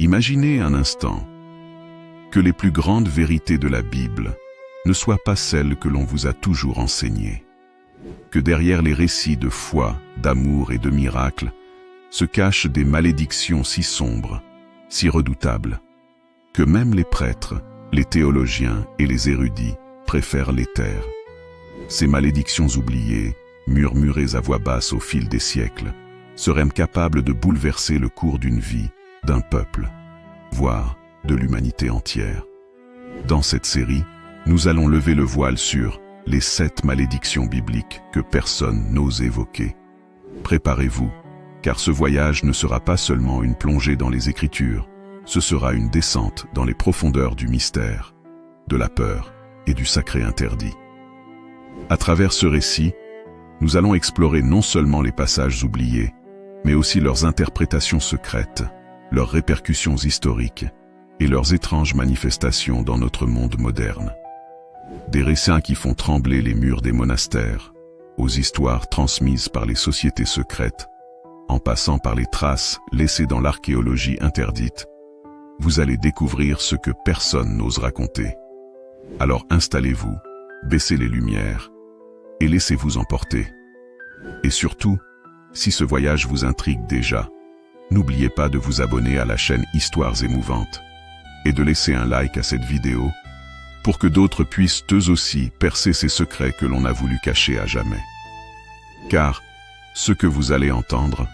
Imaginez un instant que les plus grandes vérités de la Bible ne soient pas celles que l'on vous a toujours enseignées. Que derrière les récits de foi, d'amour et de miracles se cachent des malédictions si sombres, si redoutables, que même les prêtres, les théologiens et les érudits préfèrent les taire. Ces malédictions oubliées, murmurées à voix basse au fil des siècles, seraient capables de bouleverser le cours d'une vie, d'un peuple, voire de l'humanité entière. Dans cette série, nous allons lever le voile sur les 7 malédictions bibliques que personne n'ose évoquer. Préparez-vous, car ce voyage ne sera pas seulement une plongée dans les Écritures, ce sera une descente dans les profondeurs du mystère, de la peur et du sacré interdit. À travers ce récit, nous allons explorer non seulement les passages oubliés, mais aussi leurs interprétations secrètes, leurs répercussions historiques et leurs étranges manifestations dans notre monde moderne. Des récits qui font trembler les murs des monastères, aux histoires transmises par les sociétés secrètes, en passant par les traces laissées dans l'archéologie interdite, vous allez découvrir ce que personne n'ose raconter. Alors installez-vous, baissez les lumières et laissez-vous emporter. Et surtout, si ce voyage vous intrigue déjà, n'oubliez pas de vous abonner à la chaîne Histoires émouvantes et de laisser un like à cette vidéo pour que d'autres puissent eux aussi percer ces secrets que l'on a voulu cacher à jamais. Car ce que vous allez entendre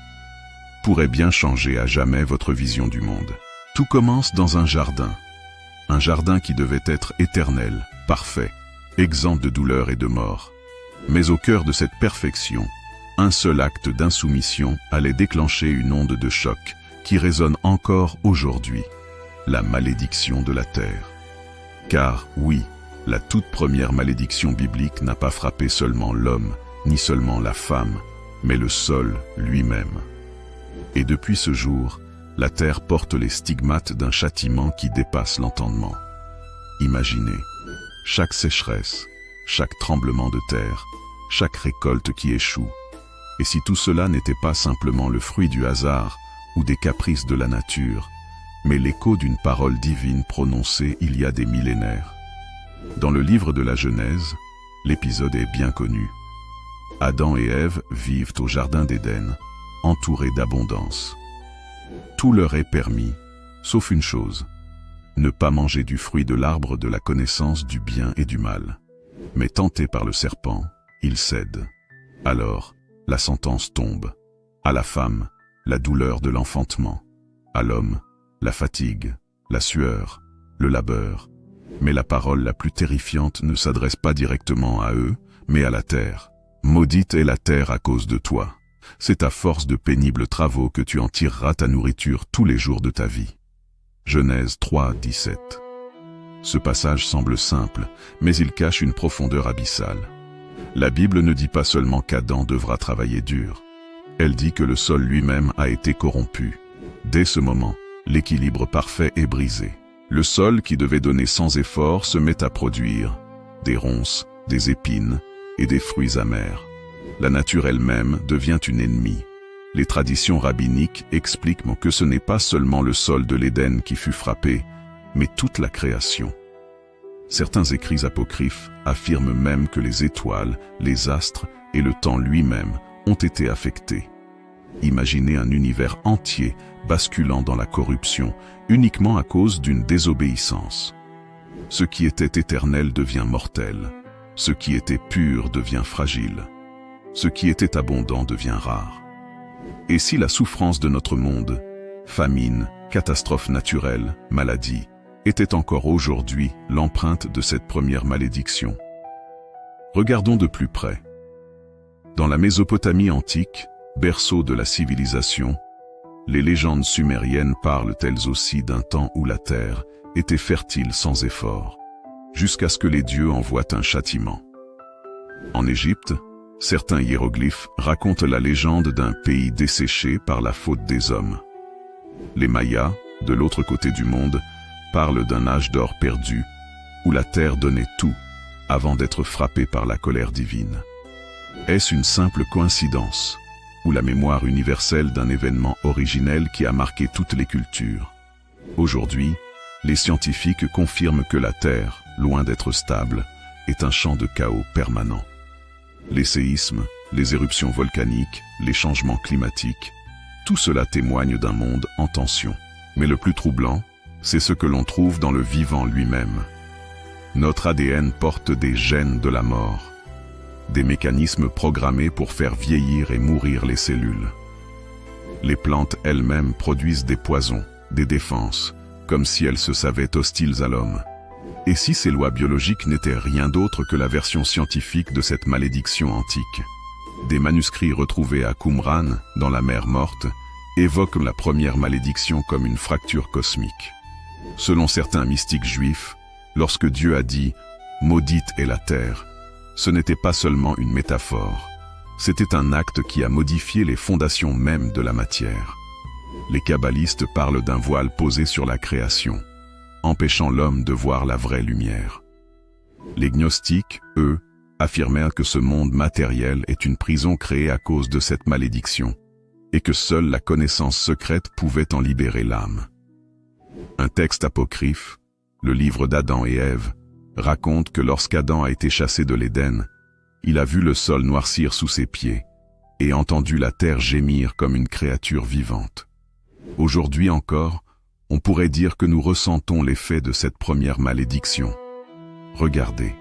pourrait bien changer à jamais votre vision du monde. Tout commence dans un jardin qui devait être éternel, parfait, exempt de douleur et de mort. Mais au cœur de cette perfection, un seul acte d'insoumission allait déclencher une onde de choc qui résonne encore aujourd'hui, la malédiction de la terre. Car oui, la toute première malédiction biblique n'a pas frappé seulement l'homme, ni seulement la femme, mais le sol lui-même. Et depuis ce jour, la terre porte les stigmates d'un châtiment qui dépasse l'entendement. Imaginez, chaque sécheresse, chaque tremblement de terre, chaque récolte qui échoue. Et si tout cela n'était pas simplement le fruit du hasard ou des caprices de la nature, mais l'écho d'une parole divine prononcée il y a des millénaires. Dans le livre de la Genèse, l'épisode est bien connu. Adam et Ève vivent au jardin d'Éden, entourés d'abondance. Tout leur est permis, sauf une chose, ne pas manger du fruit de l'arbre de la connaissance du bien et du mal. Mais tentés par le serpent, ils cèdent. Alors, la sentence tombe. À la femme, la douleur de l'enfantement. À l'homme, la fatigue, la sueur, le labeur. Mais la parole la plus terrifiante ne s'adresse pas directement à eux, mais à la terre. Maudite est la terre à cause de toi. C'est à force de pénibles travaux que tu en tireras ta nourriture tous les jours de ta vie. Genèse 3, 17. Ce passage semble simple, mais il cache une profondeur abyssale. La Bible ne dit pas seulement qu'Adam devra travailler dur. Elle dit que le sol lui-même a été corrompu. Dès ce moment, l'équilibre parfait est brisé. Le sol qui devait donner sans effort se met à produire des ronces, des épines et des fruits amers. La nature elle-même devient une ennemie. Les traditions rabbiniques expliquent que ce n'est pas seulement le sol de l'Éden qui fut frappé, mais toute la création. Certains écrits apocryphes affirment même que les étoiles, les astres et le temps lui-même ont été affectés. Imaginez un univers entier basculant dans la corruption uniquement à cause d'une désobéissance. Ce qui était éternel devient mortel. Ce qui était pur devient fragile. Ce qui était abondant devient rare. Et si la souffrance de notre monde, famine, catastrophes naturelles, maladies, était encore aujourd'hui l'empreinte de cette première malédiction? Regardons de plus près. Dans la Mésopotamie antique, berceau de la civilisation, les légendes sumériennes parlent elles aussi d'un temps où la terre était fertile sans effort, jusqu'à ce que les dieux envoient un châtiment. En Égypte, certains hiéroglyphes racontent la légende d'un pays desséché par la faute des hommes. Les Mayas, de l'autre côté du monde, parlent d'un âge d'or perdu, où la terre donnait tout, avant d'être frappée par la colère divine. Est-ce une simple coïncidence, ou la mémoire universelle d'un événement originel qui a marqué toutes les cultures? Aujourd'hui, les scientifiques confirment que la Terre, loin d'être stable, est un champ de chaos permanent. Les séismes, les éruptions volcaniques, les changements climatiques, tout cela témoigne d'un monde en tension. Mais le plus troublant, c'est ce que l'on trouve dans le vivant lui-même. Notre ADN porte des gènes de la mort, des mécanismes programmés pour faire vieillir et mourir les cellules. Les plantes elles-mêmes produisent des poisons, des défenses, comme si elles se savaient hostiles à l'homme. Et si ces lois biologiques n'étaient rien d'autre que la version scientifique de cette malédiction antique? Des manuscrits retrouvés à Qumran, dans la mer Morte, évoquent la première malédiction comme une fracture cosmique. Selon certains mystiques juifs, lorsque Dieu a dit « Maudite est la terre », ce n'était pas seulement une métaphore, c'était un acte qui a modifié les fondations mêmes de la matière. Les kabbalistes parlent d'un voile posé sur la création, empêchant l'homme de voir la vraie lumière. Les gnostiques, eux, affirmèrent que ce monde matériel est une prison créée à cause de cette malédiction, et que seule la connaissance secrète pouvait en libérer l'âme. Un texte apocryphe, le livre d'Adam et Ève, raconte que lorsqu'Adam a été chassé de l'Éden, il a vu le sol noircir sous ses pieds, et entendu la terre gémir comme une créature vivante. Aujourd'hui encore, on pourrait dire que nous ressentons l'effet de cette première malédiction. Regardez,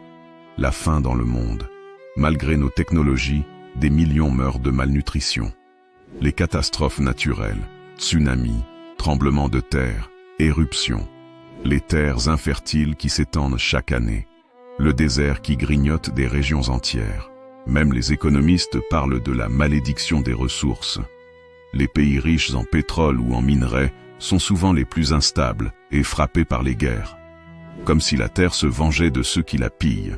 la faim dans le monde. Malgré nos technologies, des millions meurent de malnutrition. Les catastrophes naturelles, tsunamis, tremblements de terre, éruptions, les terres infertiles qui s'étendent chaque année, le désert qui grignote des régions entières. Même les économistes parlent de la malédiction des ressources. Les pays riches en pétrole ou en minerais sont souvent les plus instables et frappés par les guerres. Comme si la terre se vengeait de ceux qui la pillent.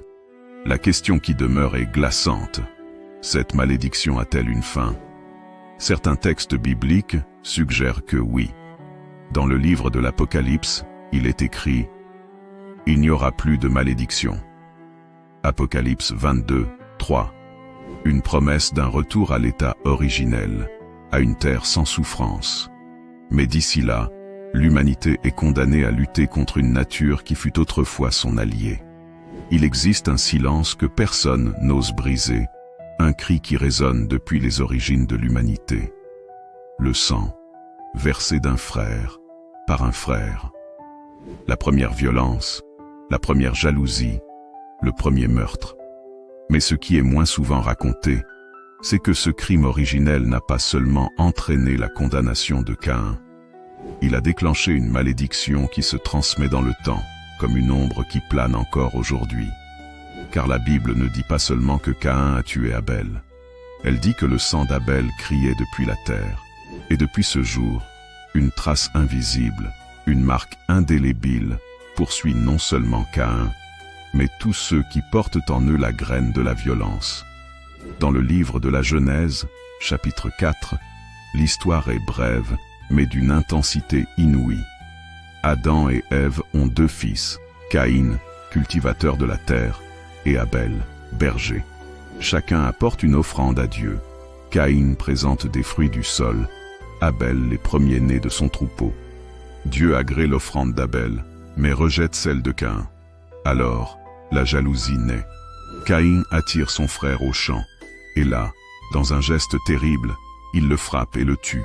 La question qui demeure est glaçante. Cette malédiction a-t-elle une fin? Certains textes bibliques suggèrent que oui. Dans le livre de l'Apocalypse, il est écrit « Il n'y aura plus de malédiction ». Apocalypse 22, 3. Une promesse d'un retour à l'état originel, à une terre sans souffrance. Mais d'ici là, l'humanité est condamnée à lutter contre une nature qui fut autrefois son allié. Il existe un silence que personne n'ose briser, un cri qui résonne depuis les origines de l'humanité. Le sang, versé d'un frère, par un frère. La première violence, la première jalousie, le premier meurtre. Mais ce qui est moins souvent raconté, c'est que ce crime originel n'a pas seulement entraîné la condamnation de Caïn. Il a déclenché une malédiction qui se transmet dans le temps, comme une ombre qui plane encore aujourd'hui. Car la Bible ne dit pas seulement que Caïn a tué Abel. Elle dit que le sang d'Abel criait depuis la terre. Et depuis ce jour, une trace invisible, une marque indélébile, poursuit non seulement Caïn, mais tous ceux qui portent en eux la graine de la violence. Dans le livre de la Genèse, chapitre 4, l'histoire est brève, mais d'une intensité inouïe. Adam et Ève ont 2 fils, Caïn, cultivateur de la terre, et Abel, berger. Chacun apporte une offrande à Dieu. Caïn présente des fruits du sol, Abel les premiers-nés de son troupeau. Dieu agrée l'offrande d'Abel, mais rejette celle de Caïn. Alors, la jalousie naît. Caïn attire son frère au champ, et là, dans un geste terrible, il le frappe et le tue.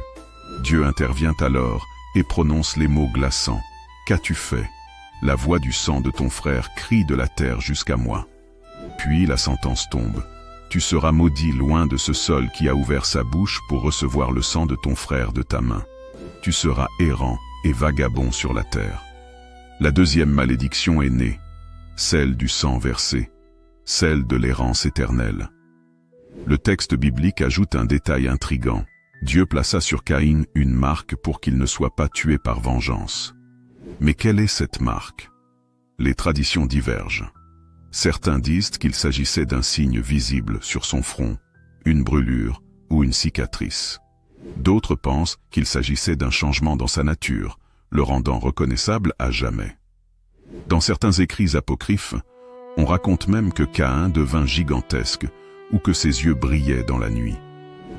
Dieu intervient alors et prononce les mots glaçants. « Qu'as-tu fait? La voix du sang de ton frère crie de la terre jusqu'à moi. » Puis la sentence tombe. « Tu seras maudit loin de ce sol qui a ouvert sa bouche pour recevoir le sang de ton frère de ta main. Tu seras errant et vagabond sur la terre. » La deuxième malédiction est née, celle du sang versé, celle de l'errance éternelle. Le texte biblique ajoute un détail intrigant. Dieu plaça sur Caïn une marque pour qu'il ne soit pas tué par vengeance. Mais quelle est cette marque? Les traditions divergent. Certains disent qu'il s'agissait d'un signe visible sur son front, une brûlure ou une cicatrice. D'autres pensent qu'il s'agissait d'un changement dans sa nature, le rendant reconnaissable à jamais. Dans certains écrits apocryphes, on raconte même que Caïn devint gigantesque ou que ses yeux brillaient dans la nuit.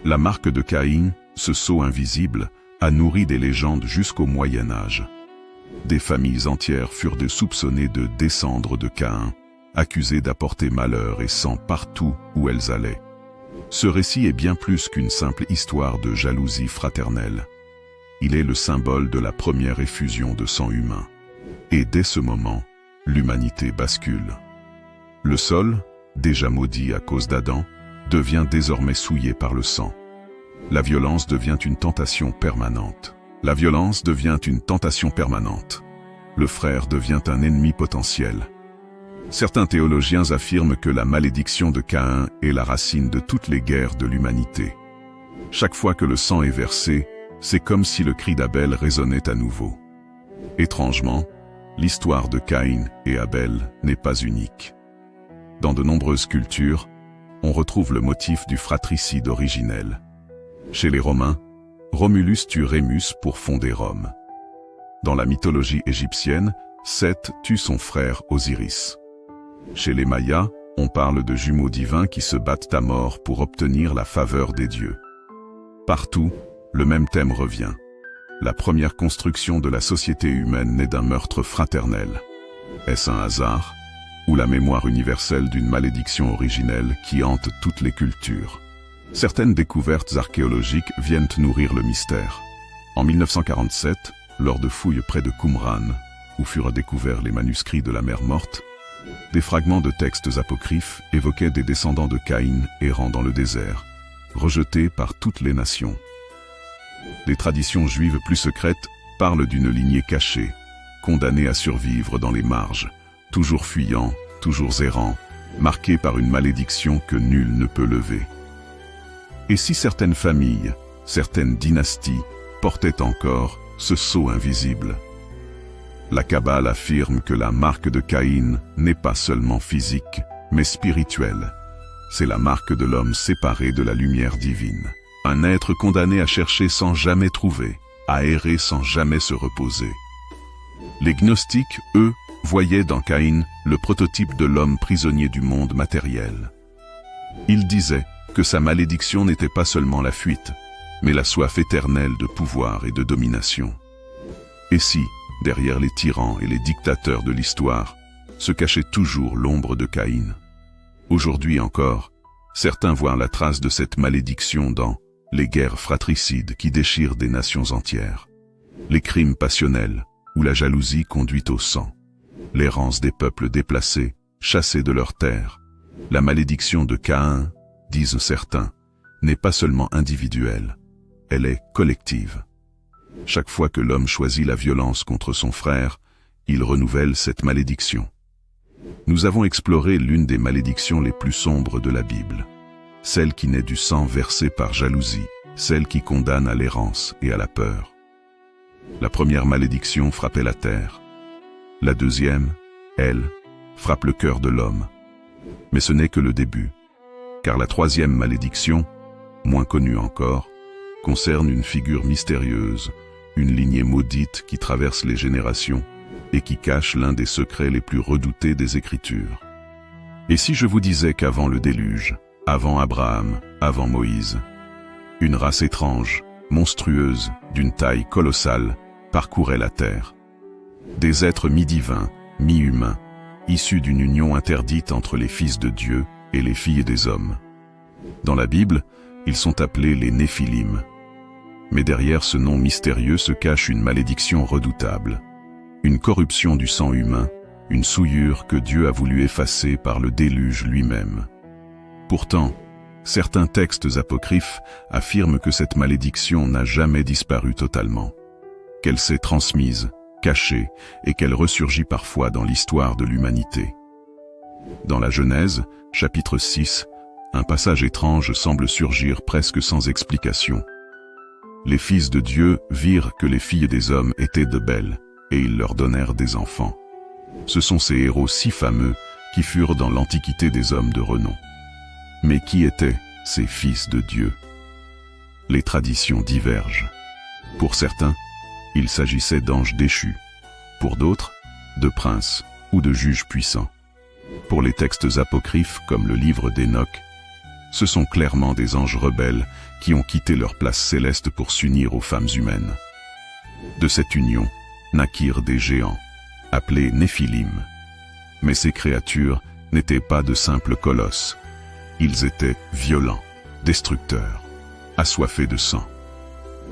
La marque de Caïn, ce sceau invisible, a nourri des légendes jusqu'au Moyen Âge. Des familles entières furent soupçonnées de descendre de Caïn, accusées d'apporter malheur et sang partout où elles allaient. Ce récit est bien plus qu'une simple histoire de jalousie fraternelle. Il est le symbole de la première effusion de sang humain. Et dès ce moment, l'humanité bascule. Le sol, déjà maudit à cause d'Adam, devient désormais souillé par le sang. La violence devient une tentation permanente. La violence devient une tentation permanente. Le frère devient un ennemi potentiel. Certains théologiens affirment que la malédiction de Caïn est la racine de toutes les guerres de l'humanité. Chaque fois que le sang est versé, c'est comme si le cri d'Abel résonnait à nouveau. Étrangement, l'histoire de Caïn et Abel n'est pas unique. Dans de nombreuses cultures, on retrouve le motif du fratricide originel. Chez les Romains, Romulus tue Rémus pour fonder Rome. Dans la mythologie égyptienne, Seth tue son frère Osiris. Chez les Mayas, on parle de jumeaux divins qui se battent à mort pour obtenir la faveur des dieux. Partout, le même thème revient. La première construction de la société humaine naît d'un meurtre fraternel. Est-ce un hasard, ou la mémoire universelle d'une malédiction originelle qui hante toutes les cultures? Certaines découvertes archéologiques viennent nourrir le mystère. En 1947, lors de fouilles près de Qumran, où furent découverts les manuscrits de la mer Morte, des fragments de textes apocryphes évoquaient des descendants de Caïn errant dans le désert, rejetés par toutes les nations. Les traditions juives plus secrètes parlent d'une lignée cachée, condamnée à survivre dans les marges, toujours fuyant, toujours errant, marquée par une malédiction que nul ne peut lever. Et si certaines familles, certaines dynasties, portaient encore ce sceau invisible? La Kabbale affirme que la marque de Caïn n'est pas seulement physique, mais spirituelle. C'est la marque de l'homme séparé de la lumière divine. Un être condamné à chercher sans jamais trouver, à errer sans jamais se reposer. Les gnostiques, eux, voyaient dans Caïn le prototype de l'homme prisonnier du monde matériel. Ils disaient que sa malédiction n'était pas seulement la fuite, mais la soif éternelle de pouvoir et de domination. Et si, derrière les tyrans et les dictateurs de l'histoire, se cachait toujours l'ombre de Caïn? Aujourd'hui encore, certains voient la trace de cette malédiction dans les guerres fratricides qui déchirent des nations entières, les crimes passionnels où la jalousie conduit au sang, l'errance des peuples déplacés, chassés de leurs terres. La malédiction de Caïn, disent certains, n'est pas seulement individuelle, elle est collective. Chaque fois que l'homme choisit la violence contre son frère, il renouvelle cette malédiction. Nous avons exploré l'une des malédictions les plus sombres de la Bible, celle qui naît du sang versé par jalousie, celle qui condamne à l'errance et à la peur. La première malédiction frappait la terre. La deuxième, elle, frappe le cœur de l'homme. Mais ce n'est que le début, car la troisième malédiction, moins connue encore, concerne une figure mystérieuse, une lignée maudite qui traverse les générations et qui cache l'un des secrets les plus redoutés des Écritures. Et si je vous disais qu'avant le déluge, avant Abraham, avant Moïse, une race étrange, monstrueuse, d'une taille colossale, parcourait la terre. Des êtres mi-divins, mi-humains, issus d'une union interdite entre les fils de Dieu et les filles des hommes. Dans la Bible, ils sont appelés les Néphilim. Mais derrière ce nom mystérieux se cache une malédiction redoutable, une corruption du sang humain, une souillure que Dieu a voulu effacer par le déluge lui-même. Pourtant, certains textes apocryphes affirment que cette malédiction n'a jamais disparu totalement, qu'elle s'est transmise, cachée, et qu'elle ressurgit parfois dans l'histoire de l'humanité. Dans la Genèse, chapitre 6, un passage étrange semble surgir presque sans explication. Les fils de Dieu virent que les filles des hommes étaient de belles, et ils leur donnèrent des enfants. Ce sont ces héros si fameux qui furent dans l'Antiquité des hommes de renom. Mais qui étaient ces fils de Dieu? Les traditions divergent. Pour certains, il s'agissait d'anges déchus. Pour d'autres, de princes ou de juges puissants. Pour les textes apocryphes comme le livre d'Enoch, ce sont clairement des anges rebelles qui ont quitté leur place céleste pour s'unir aux femmes humaines. De cette union, naquirent des géants, appelés Néphilim. Mais ces créatures n'étaient pas de simples colosses. Ils étaient violents, destructeurs, assoiffés de sang.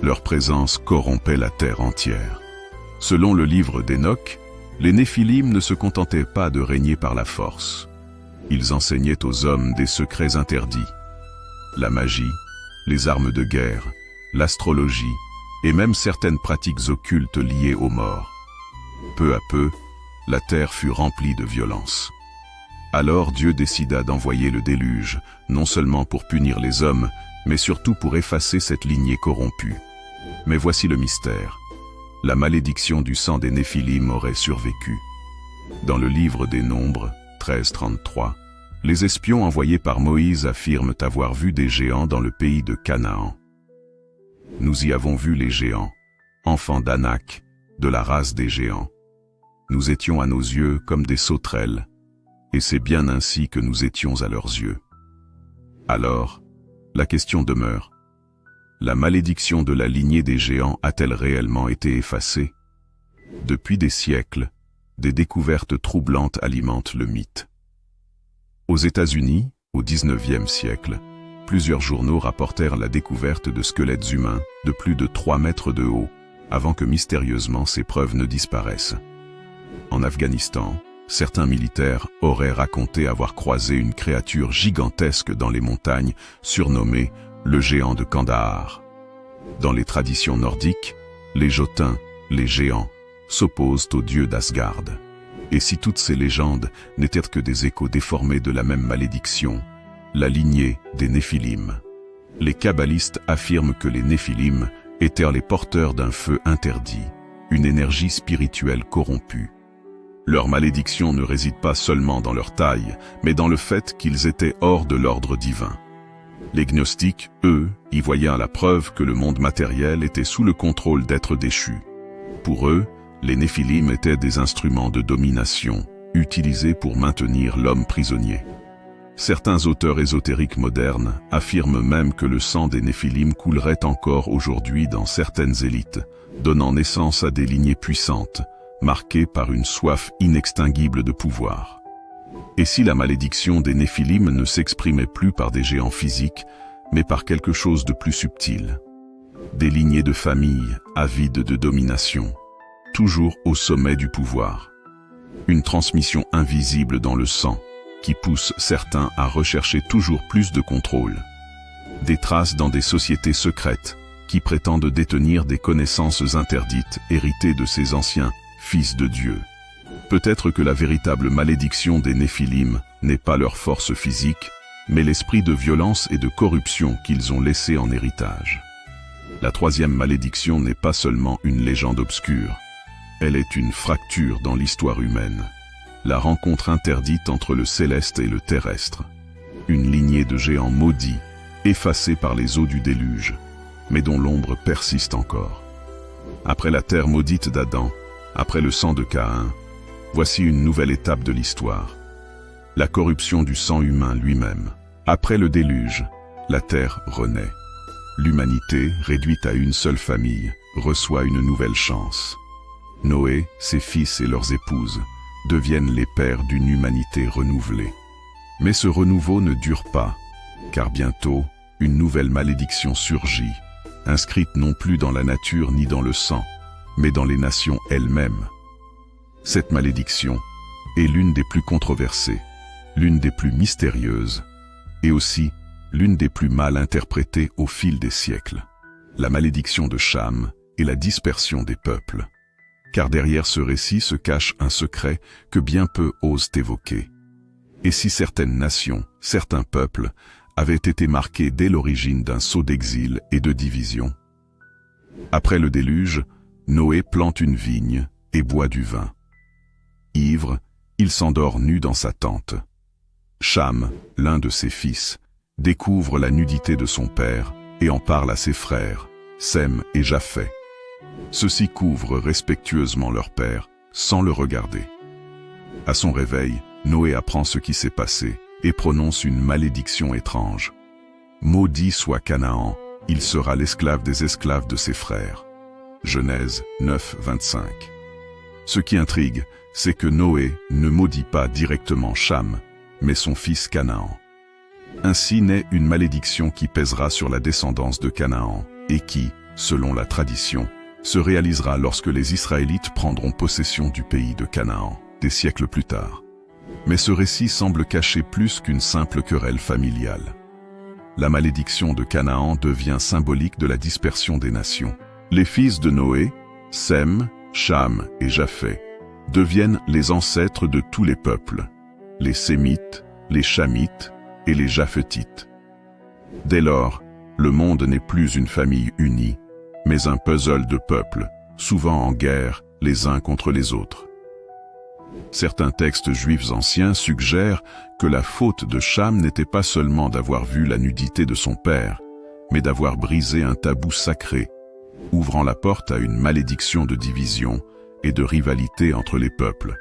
Leur présence corrompait la terre entière. Selon le livre d'Enoch, les Néphilim ne se contentaient pas de régner par la force. Ils enseignaient aux hommes des secrets interdits. La magie, les armes de guerre, l'astrologie et même certaines pratiques occultes liées aux morts. Peu à peu, la terre fut remplie de violence. Alors Dieu décida d'envoyer le déluge, non seulement pour punir les hommes, mais surtout pour effacer cette lignée corrompue. Mais voici le mystère. La malédiction du sang des Néphilim aurait survécu. Dans le livre des Nombres, 13:33, les espions envoyés par Moïse affirment avoir vu des géants dans le pays de Canaan. Nous y avons vu les géants, enfants d'Anak, de la race des géants. Nous étions à nos yeux comme des sauterelles, et c'est bien ainsi que nous étions à leurs yeux. Alors, la question demeure. La malédiction de la lignée des géants a-t-elle réellement été effacée? Depuis des siècles, des découvertes troublantes alimentent le mythe. Aux États-Unis, au XIXe siècle, plusieurs journaux rapportèrent la découverte de squelettes humains de plus de 3 mètres de haut, avant que mystérieusement ces preuves ne disparaissent. En Afghanistan, certains militaires auraient raconté avoir croisé une créature gigantesque dans les montagnes, surnommée le géant de Kandahar. Dans les traditions nordiques, les Jotun, les géants, s'opposent aux dieux d'Asgard. Et si toutes ces légendes n'étaient que des échos déformés de la même malédiction, la lignée des Néphilim. Les kabbalistes affirment que les Néphilim étaient les porteurs d'un feu interdit, une énergie spirituelle corrompue. Leur malédiction ne réside pas seulement dans leur taille, mais dans le fait qu'ils étaient hors de l'ordre divin. Les gnostiques, eux, y voyaient la preuve que le monde matériel était sous le contrôle d'êtres déchus. Pour eux, les Néphilim étaient des instruments de domination, utilisés pour maintenir l'homme prisonnier. Certains auteurs ésotériques modernes affirment même que le sang des Néphilim coulerait encore aujourd'hui dans certaines élites, donnant naissance à des lignées puissantes, marquées par une soif inextinguible de pouvoir. Et si la malédiction des Néphilim ne s'exprimait plus par des géants physiques, mais par quelque chose de plus subtil? Des lignées de familles avides de domination, toujours au sommet du pouvoir. Une transmission invisible dans le sang, qui pousse certains à rechercher toujours plus de contrôle. Des traces dans des sociétés secrètes, qui prétendent détenir des connaissances interdites héritées de ces anciens fils de Dieu. Peut-être que la véritable malédiction des Néphilim n'est pas leur force physique, mais l'esprit de violence et de corruption qu'ils ont laissé en héritage. La troisième malédiction n'est pas seulement une légende obscure, elle est une fracture dans l'histoire humaine. La rencontre interdite entre le céleste et le terrestre. Une lignée de géants maudits, effacés par les eaux du déluge, mais dont l'ombre persiste encore. Après la terre maudite d'Adam, après le sang de Caïn, voici une nouvelle étape de l'histoire. La corruption du sang humain lui-même. Après le déluge, la terre renaît. L'humanité, réduite à une seule famille, reçoit une nouvelle chance. Noé, ses fils et leurs épouses deviennent les pères d'une humanité renouvelée. Mais ce renouveau ne dure pas, car bientôt, une nouvelle malédiction surgit, inscrite non plus dans la nature ni dans le sang, mais dans les nations elles-mêmes. Cette malédiction est l'une des plus controversées, l'une des plus mystérieuses, et aussi l'une des plus mal interprétées au fil des siècles. La malédiction de Cham et la dispersion des peuples. Car derrière ce récit se cache un secret que bien peu osent évoquer. Et si certaines nations, certains peuples, avaient été marqués dès l'origine d'un sceau d'exil et de division? Après le déluge, Noé plante une vigne et boit du vin. Ivre, il s'endort nu dans sa tente. Cham, l'un de ses fils, découvre la nudité de son père et en parle à ses frères, Sem et Japheth. Ceux-ci couvrent respectueusement leur père, sans le regarder. À son réveil, Noé apprend ce qui s'est passé et prononce une malédiction étrange. Maudit soit Canaan, il sera l'esclave des esclaves de ses frères. Genèse 9, 25. Ce qui intrigue, c'est que Noé ne maudit pas directement Cham, mais son fils Canaan. Ainsi naît une malédiction qui pèsera sur la descendance de Canaan, et qui, selon la tradition, se réalisera lorsque les Israélites prendront possession du pays de Canaan, des siècles plus tard. Mais ce récit semble cacher plus qu'une simple querelle familiale. La malédiction de Canaan devient symbolique de la dispersion des nations. Les fils de Noé, Sem, Cham et Japheth, deviennent les ancêtres de tous les peuples, les Sémites, les Chamites et les Japhétites. Dès lors, le monde n'est plus une famille unie, mais un puzzle de peuples, souvent en guerre les uns contre les autres. Certains textes juifs anciens suggèrent que la faute de Cham n'était pas seulement d'avoir vu la nudité de son père, mais d'avoir brisé un tabou sacré, ouvrant la porte à une malédiction de division et de rivalité entre les peuples.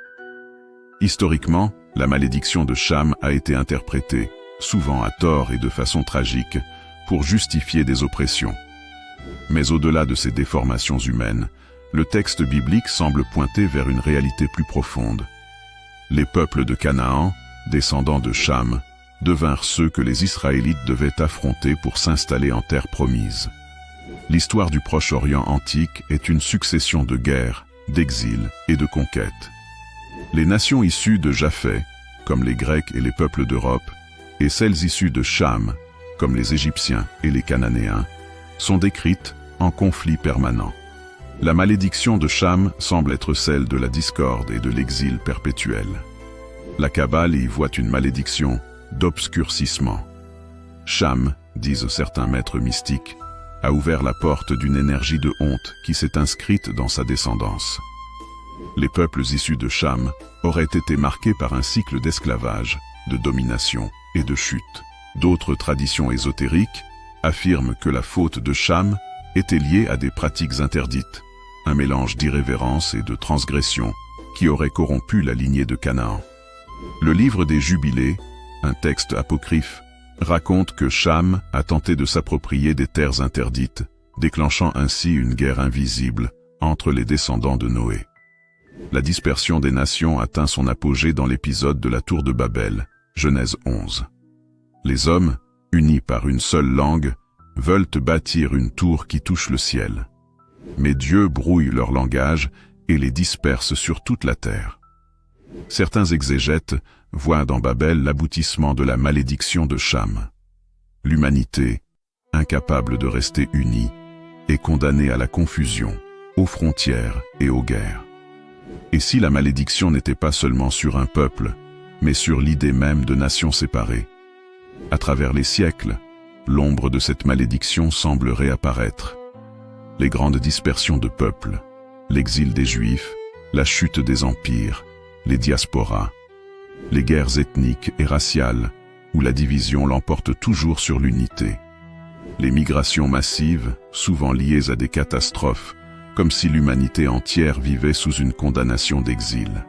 Historiquement, la malédiction de Cham a été interprétée, souvent à tort et de façon tragique, pour justifier des oppressions. Mais au-delà de ces déformations humaines, le texte biblique semble pointer vers une réalité plus profonde. Les peuples de Canaan, descendants de Cham, devinrent ceux que les Israélites devaient affronter pour s'installer en terre promise. L'histoire du Proche-Orient antique est une succession de guerres, d'exils et de conquêtes. Les nations issues de Japheth, comme les Grecs et les peuples d'Europe, et celles issues de Cham, comme les Égyptiens et les Cananéens, sont décrites en conflit permanent. La malédiction de Cham semble être celle de la discorde et de l'exil perpétuel. La Kabbale y voit une malédiction d'obscurcissement. Cham, disent certains maîtres mystiques, a ouvert la porte d'une énergie de honte qui s'est inscrite dans sa descendance. Les peuples issus de Cham auraient été marqués par un cycle d'esclavage, de domination et de chute. D'autres traditions ésotériques affirment que la faute de Cham était liée à des pratiques interdites, un mélange d'irrévérence et de transgression qui aurait corrompu la lignée de Canaan. Le livre des Jubilés, un texte apocryphe, raconte que Cham a tenté de s'approprier des terres interdites, déclenchant ainsi une guerre invisible entre les descendants de Noé. La dispersion des nations atteint son apogée dans l'épisode de la tour de Babel, Genèse 11. Les hommes, unis par une seule langue, veulent bâtir une tour qui touche le ciel. Mais Dieu brouille leur langage et les disperse sur toute la terre. Certains exégètes voient dans Babel l'aboutissement de la malédiction de Cham. L'humanité, incapable de rester unie, est condamnée à la confusion, aux frontières et aux guerres. Et si la malédiction n'était pas seulement sur un peuple, mais sur l'idée même de nations séparées? À travers les siècles, l'ombre de cette malédiction semble réapparaître. Les grandes dispersions de peuples, l'exil des Juifs, la chute des empires, les diasporas, les guerres ethniques et raciales, où la division l'emporte toujours sur l'unité. Les migrations massives, souvent liées à des catastrophes, comme si l'humanité entière vivait sous une condamnation d'exil.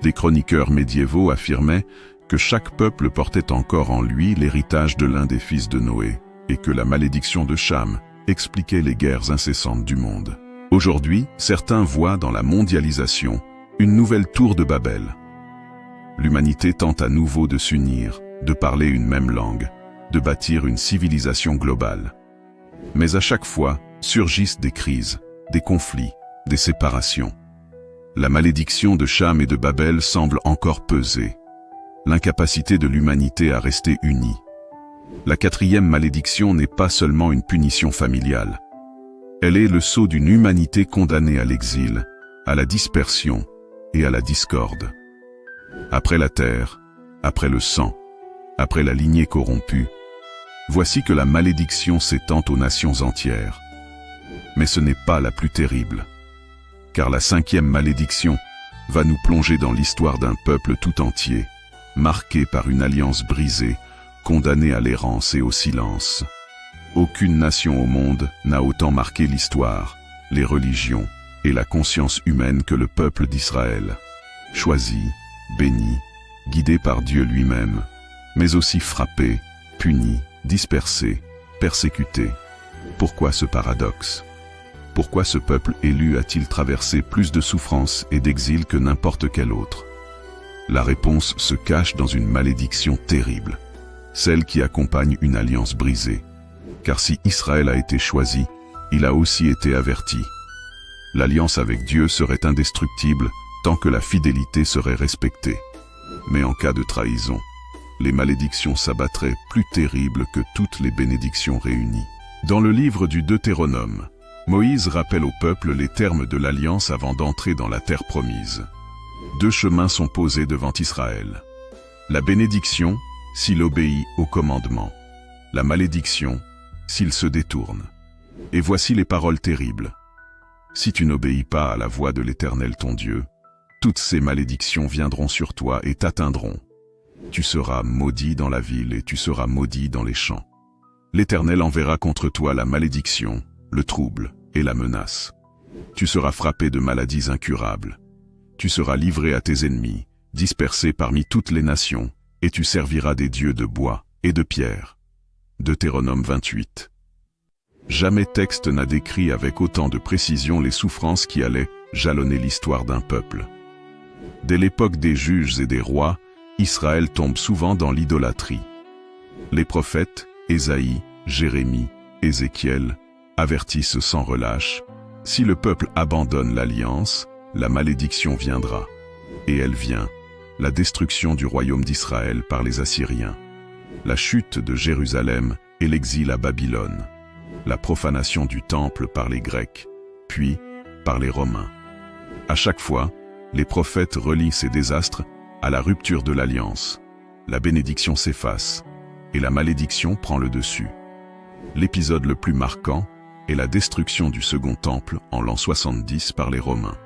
Des chroniqueurs médiévaux affirmaient que chaque peuple portait encore en lui l'héritage de l'un des fils de Noé, et que la malédiction de Cham expliquait les guerres incessantes du monde. Aujourd'hui, certains voient dans la mondialisation une nouvelle tour de Babel. L'humanité tente à nouveau de s'unir, de parler une même langue, de bâtir une civilisation globale. Mais à chaque fois, surgissent des crises, des conflits, des séparations. La malédiction de Cham et de Babel semble encore peser. L'incapacité de l'humanité à rester unie. La quatrième malédiction n'est pas seulement une punition familiale. Elle est le sceau d'une humanité condamnée à l'exil, à la dispersion et à la discorde. Après la terre, après le sang, après la lignée corrompue, voici que la malédiction s'étend aux nations entières. Mais ce n'est pas la plus terrible, car la cinquième malédiction va nous plonger dans l'histoire d'un peuple tout entier, marqué par une alliance brisée, condamné à l'errance et au silence. Aucune nation au monde n'a autant marqué l'histoire, les religions et la conscience humaine que le peuple d'Israël. Choisi, béni, guidé par Dieu lui-même, mais aussi frappé, puni, dispersé, persécuté. Pourquoi ce paradoxe? Pourquoi ce peuple élu a-t-il traversé plus de souffrances et d'exil que n'importe quel autre? La réponse se cache dans une malédiction terrible, celle qui accompagne une alliance brisée. Car si Israël a été choisi, il a aussi été averti. L'alliance avec Dieu serait indestructible tant que la fidélité serait respectée. Mais en cas de trahison, les malédictions s'abattraient plus terribles que toutes les bénédictions réunies. Dans le livre du Deutéronome, Moïse rappelle au peuple les termes de l'alliance avant d'entrer dans la terre promise. Deux chemins sont posés devant Israël. La bénédiction, s'il obéit au commandement. La malédiction, s'il se détourne. Et voici les paroles terribles. Si tu n'obéis pas à la voix de l'Éternel ton Dieu, toutes ces malédictions viendront sur toi et t'atteindront. Tu seras maudit dans la ville et tu seras maudit dans les champs. L'Éternel enverra contre toi la malédiction, le trouble et la menace. Tu seras frappé de maladies incurables. Tu seras livré à tes ennemis, dispersé parmi toutes les nations, et tu serviras des dieux de bois et de pierre. Deutéronome 28. Jamais texte n'a décrit avec autant de précision les souffrances qui allaient jalonner l'histoire d'un peuple. Dès l'époque des juges et des rois, Israël tombe souvent dans l'idolâtrie. Les prophètes, Ésaïe, Jérémie, Ézéchiel, avertissent sans relâche, si le peuple abandonne l'alliance, la malédiction viendra. Et elle vient, la destruction du royaume d'Israël par les Assyriens, la chute de Jérusalem et l'exil à Babylone, la profanation du temple par les Grecs, puis par les Romains. À chaque fois, les prophètes relient ces désastres à la rupture de l'alliance. La bénédiction s'efface et la malédiction prend le dessus. L'épisode le plus marquant est la destruction du second temple en l'an 70 par les Romains.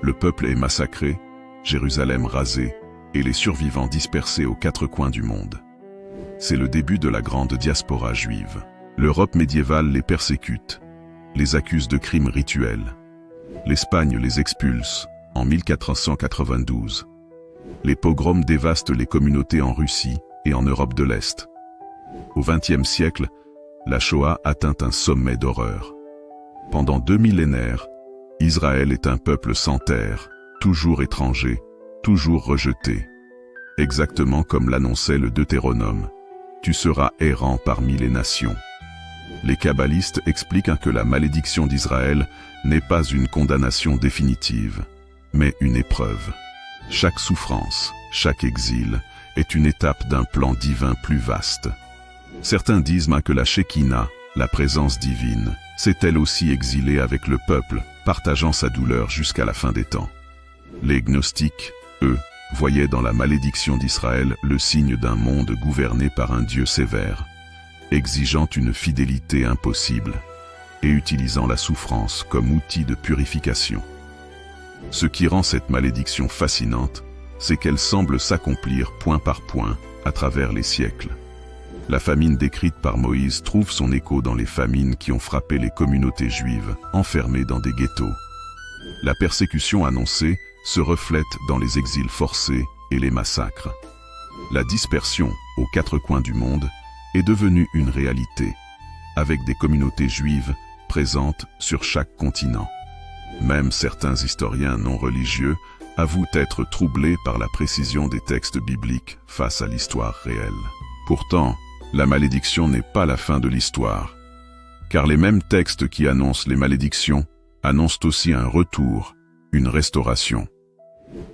Le peuple est massacré, Jérusalem rasée et les survivants dispersés aux quatre coins du monde. C'est le début de la grande diaspora juive. L'Europe médiévale les persécute, les accuse de crimes rituels. L'Espagne les expulse en 1492. Les pogroms dévastent les communautés en Russie et en Europe de l'Est. Au XXe siècle, la Shoah atteint un sommet d'horreur. Pendant 2 millénaires, Israël est un peuple sans terre, toujours étranger, toujours rejeté. Exactement comme l'annonçait le Deutéronome, tu seras errant parmi les nations. Les kabbalistes expliquent que la malédiction d'Israël n'est pas une condamnation définitive, mais une épreuve. Chaque souffrance, chaque exil, est une étape d'un plan divin plus vaste. Certains disent que la Shekinah, la présence divine, s'est elle aussi exilée avec le peuple, partageant sa douleur jusqu'à la fin des temps. Les gnostiques, eux, voyaient dans la malédiction d'Israël le signe d'un monde gouverné par un Dieu sévère, exigeant une fidélité impossible et utilisant la souffrance comme outil de purification. Ce qui rend cette malédiction fascinante, c'est qu'elle semble s'accomplir point par point à travers les siècles. La famine décrite par Moïse trouve son écho dans les famines qui ont frappé les communautés juives enfermées dans des ghettos. La persécution annoncée se reflète dans les exils forcés et les massacres. La dispersion aux quatre coins du monde est devenue une réalité, avec des communautés juives présentes sur chaque continent. Même certains historiens non religieux avouent être troublés par la précision des textes bibliques face à l'histoire réelle. Pourtant, la malédiction n'est pas la fin de l'histoire, car les mêmes textes qui annoncent les malédictions annoncent aussi un retour, une restauration.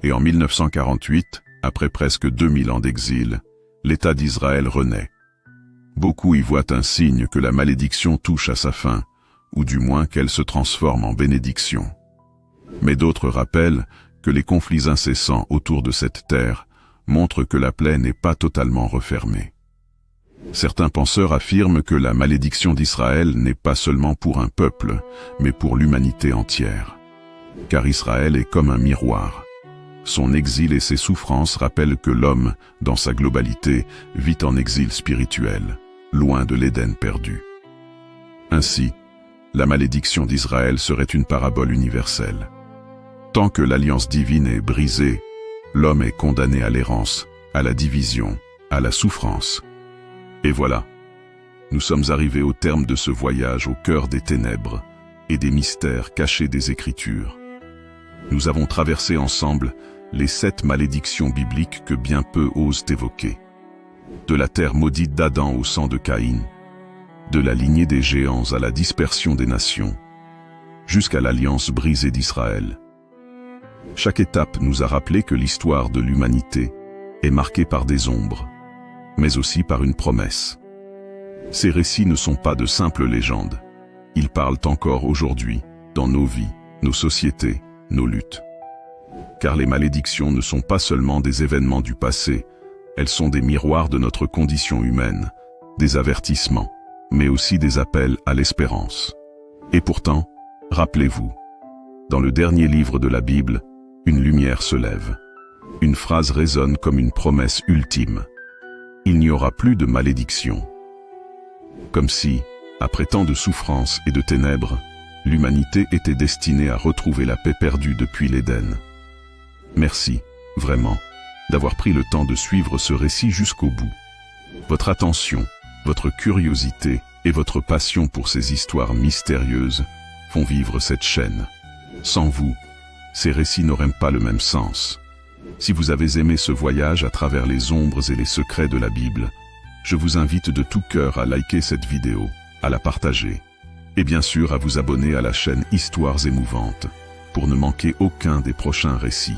Et en 1948, après presque 2000 ans d'exil, l'État d'Israël renaît. Beaucoup y voient un signe que la malédiction touche à sa fin, ou du moins qu'elle se transforme en bénédiction. Mais d'autres rappellent que les conflits incessants autour de cette terre montrent que la plaie n'est pas totalement refermée. Certains penseurs affirment que la malédiction d'Israël n'est pas seulement pour un peuple, mais pour l'humanité entière. Car Israël est comme un miroir. Son exil et ses souffrances rappellent que l'homme, dans sa globalité, vit en exil spirituel, loin de l'Éden perdu. Ainsi, la malédiction d'Israël serait une parabole universelle. Tant que l'alliance divine est brisée, l'homme est condamné à l'errance, à la division, à la souffrance. Et voilà, nous sommes arrivés au terme de ce voyage au cœur des ténèbres, et des mystères cachés des Écritures. Nous avons traversé ensemble les 7 malédictions bibliques que bien peu osent évoquer. De la terre maudite d'Adam au sang de Caïn, de la lignée des géants à la dispersion des nations, jusqu'à l'alliance brisée d'Israël. Chaque étape nous a rappelé que l'histoire de l'humanité est marquée par des ombres, mais aussi par une promesse. Ces récits ne sont pas de simples légendes. Ils parlent encore aujourd'hui, dans nos vies, nos sociétés, nos luttes. Car les malédictions ne sont pas seulement des événements du passé, elles sont des miroirs de notre condition humaine, des avertissements, mais aussi des appels à l'espérance. Et pourtant, rappelez-vous, dans le dernier livre de la Bible, une lumière se lève. Une phrase résonne comme une promesse ultime. Il n'y aura plus de malédiction. Comme si, après tant de souffrances et de ténèbres, l'humanité était destinée à retrouver la paix perdue depuis l'Éden. Merci, vraiment, d'avoir pris le temps de suivre ce récit jusqu'au bout. Votre attention, votre curiosité et votre passion pour ces histoires mystérieuses font vivre cette chaîne. Sans vous, ces récits n'auraient pas le même sens. Si vous avez aimé ce voyage à travers les ombres et les secrets de la Bible, je vous invite de tout cœur à liker cette vidéo, à la partager, et bien sûr à vous abonner à la chaîne Histoires émouvantes, pour ne manquer aucun des prochains récits.